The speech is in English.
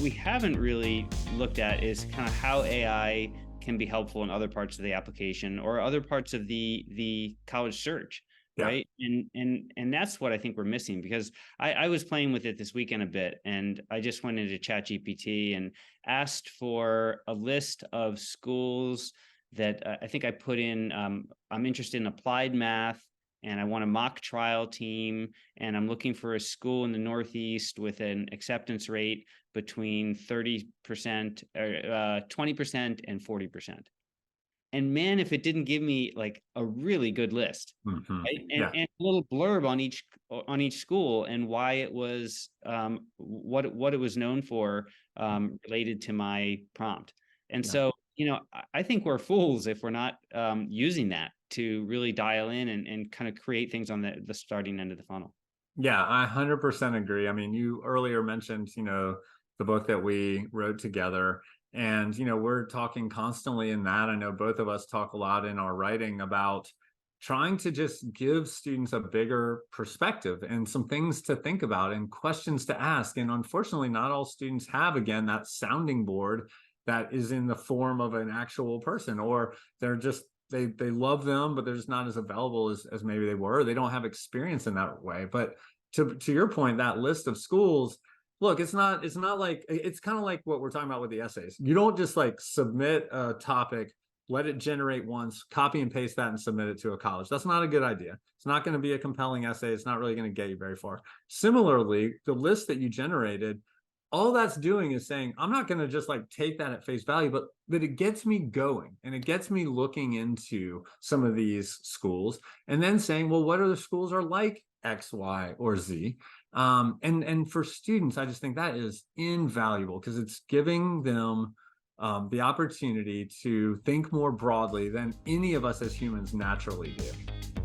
we haven't really looked at is kind of how AI can be helpful in other parts of the application or other parts of the college search, Yeah. right? And that's what I think we're missing, because I was playing with it this weekend a bit, and I just went into ChatGPT and asked for a list of schools that I think I put in. I'm interested in applied math, and I want a mock trial team, and I'm looking for a school in the Northeast with an acceptance rate between 30% or 20% and 40%. And man, if it didn't give me like a really good list, Hmm. right? Yeah. And a little blurb on each school and why it was what it was known for, related to my prompt. And Yeah. so, I think we're fools if we're not using that to really dial in and kind of create things on the starting end of the funnel. Yeah, I 100% agree. I mean, you earlier mentioned, the book that we wrote together, and, we're talking constantly in that. I know both of us talk a lot in our writing about trying to just give students a bigger perspective and some things to think about and questions to ask. And unfortunately, not all students have, again, that sounding board that is in the form of an actual person, or they're just they love them, but they're just not as available as maybe they were. They don't have experience in that way. But to your point, that list of schools, look, it's not like, it's kind of like what we're talking about with the essays. You don't just like submit a topic, let it generate once, copy and paste that and submit it to a college. That's not a good idea. It's not going to be a compelling essay. It's not really going to get you very far. Similarly, the list that you generated, all that's doing is saying, I'm not going to just like take that at face value, but it gets me going and it gets me looking into some of these schools and then saying, well, what other schools are like X, Y, or Z? And for students, I just think that is invaluable because it's giving them the opportunity to think more broadly than any of us as humans naturally do.